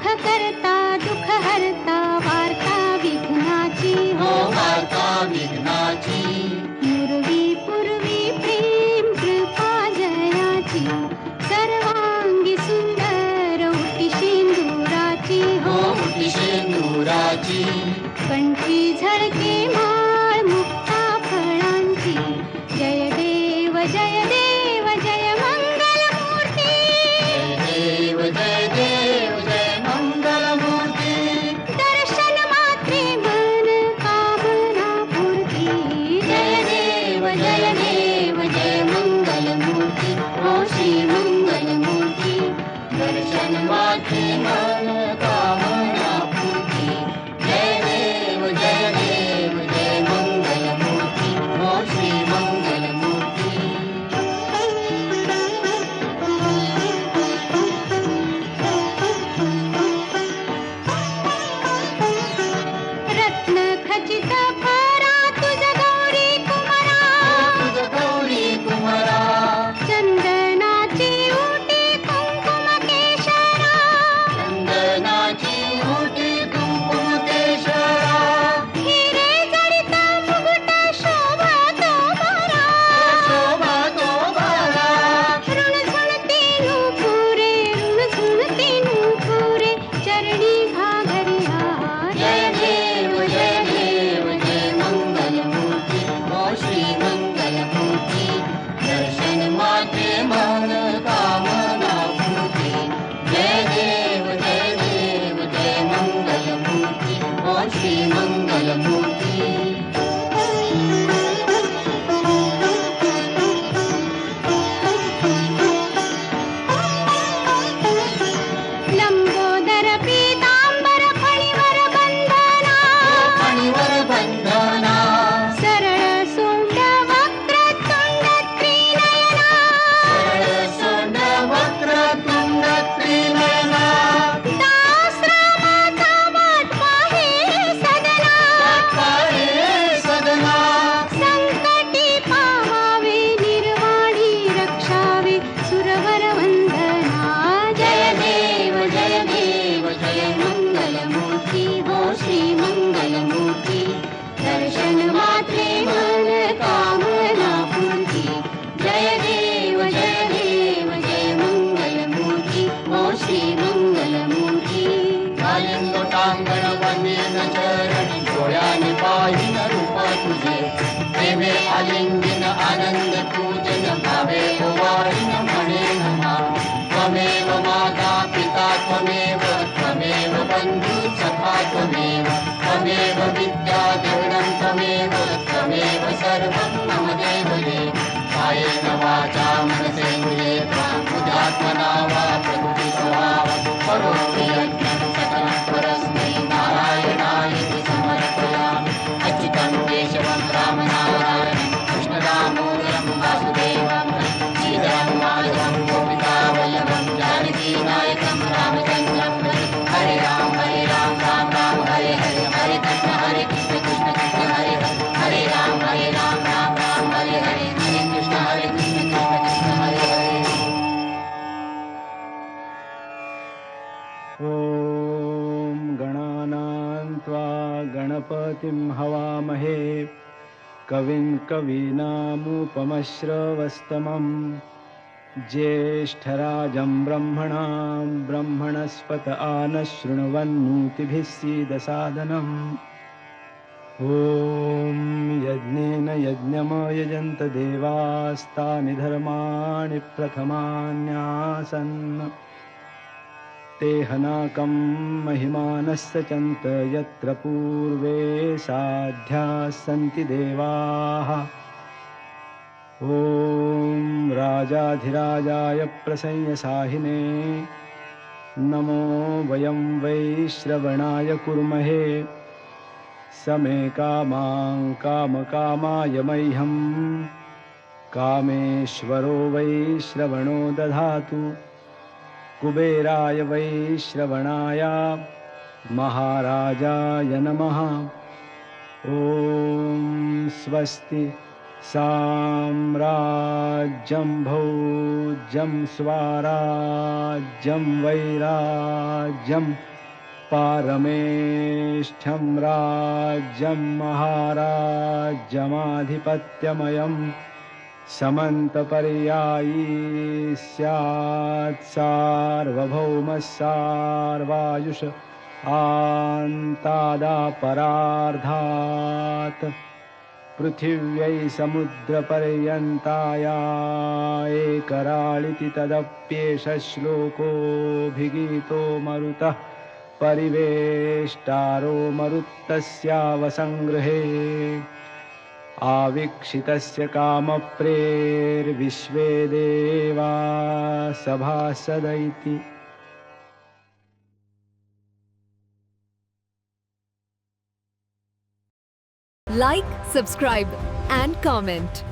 सुख करता दुःख हरता वार्ता विघ्नाची हो वार्ता विघ्नाची पूर्वी पूर्वी प्रेम कृपा जयाची सर्वांगी सुंदर उटी शेंदुराची हो उटी शेंदुराची कंठी झळके माळ मुक्ता फळांची जय देव जय देव जय मंगल मूर्ती जय देव जय मंगल मूर्ती दर्शन मात्रे मन कामना पूर्ती जय देव जय मंगल मूर्ती हो श्री मंगल मूर्ती दर्शन मात्रे मन कामना पूर्ती जय देव जय मंगल मूर्ती हो श्री मंगल मूर्ती रत्न खचित फरा तुझ गौरी कुमारा तुझ गौरी कुमारा चंदनाची उटी कुंकुम केशरा चंदनाची उटी कुंकुम केशरा हिरे जडित मुकुट शोभा तो बरा शोभा तो बारा ऋण झुणती नूपुरे चरणी घाघरिया जय देव जय मंगल मूर्ती हो श्री मंगल मूर्ती दर्शन माते मन कामना पूर्ती जय देव जय मंगल मूर्ती हो श्री मंगल मूर्ती लंबोदर पीतांबर फणीवर बंधना फणीवर बंधना सरळ सोंड वक्रतुंड त्रिनयना सरळ सोंड वक्रतुंड त्रिनयना दासरामाचा वाट पाहे सदना पाहे सदना संकटी पावावे निर्वाणी रक्षावे सुरवर वंदना जय देव जय मंगल मूर्ती हो श्री मंगल मूर्ती दर्शन मात्रे मन कामना पूर्ती जय देव जय मंगल मूर्ती हो श्री मंगल मूर्ती लोटांगण वंदेन चरण डोळ्याने पाहिन रूप तुझे प्रेमे आलिंगन आनंद पूजन भावे ओवाळीन म्हणेन नाम त्वमेव माता पिता त्वमेव बंधू सखा त्वमेव विद्या देवनं त्वमेव सर्वं मम देवते कायेन वाचा मनसेन्द्रिये बुद्ध्यात्मना वा प्रकृति स्वभावं करोमि यज्ञं सकलं परस्मै नारायणाय समर्पयामि अच्युतं केशवं रामनारायणं कृष्णदामोदरं वासुदेवं श्रीधरं माधवं गोपिकावल्लभं जानकीनायकं रामचन्द्रं हरे राम राम राम हरे हरे हरे कृष्ण कृष्ण कृष्ण हरे हरे हरे राम राम राम हरे हरे हरे कृष्ण कृष्ण हरे हरे ॐ गणानां त्वा गणपतिं हवामहे कविं कवीनामुपमश्रवस्तमं ज्येष्ठराजं ब्रह्मणां ब्रह्मणस्पत आनशृण्वन्नोतिभिः सीदसादनम् ॐ यज्ञेन यज्ञमयजन्त देवास्तानि धर्माणि प्रथमान्यासन् ते हनाकं महिमानस्य चन्त यत्र पूर्वे साध्याः सन्ति देवाः ॐ राजाधिराजाय प्रसंयसाहिने नमो वयं वै श्रवणाय कुर्महे समे कामां कामकामाय मह्यं कामेश्वरो वै श्रवणो दधातु कुबेराय वै श्रवणाय महाराजाय नमः ॐ स्वस्ति साम्राज्यं भोज्यं स्वाराज्यं वैराज्यं पारमेष्ठ्यं राज्यं महाराज्यमाधिपत्यमयं समन्तपर्यायी स्यात् सार्वभौमः सार्वायुष आन्तादापरार्धात् पृथिव्यै समुद्रपर्यन्ताया एकराळिति तदप्येष श्लोकोऽभिगीतो मरुतः परिवेष्टारो मरुत्तस्यावसङ्गृहे आवीक्षितस्य कामप्रेर्विश्वे देवा सभासद इति। Like, subscribe and comment.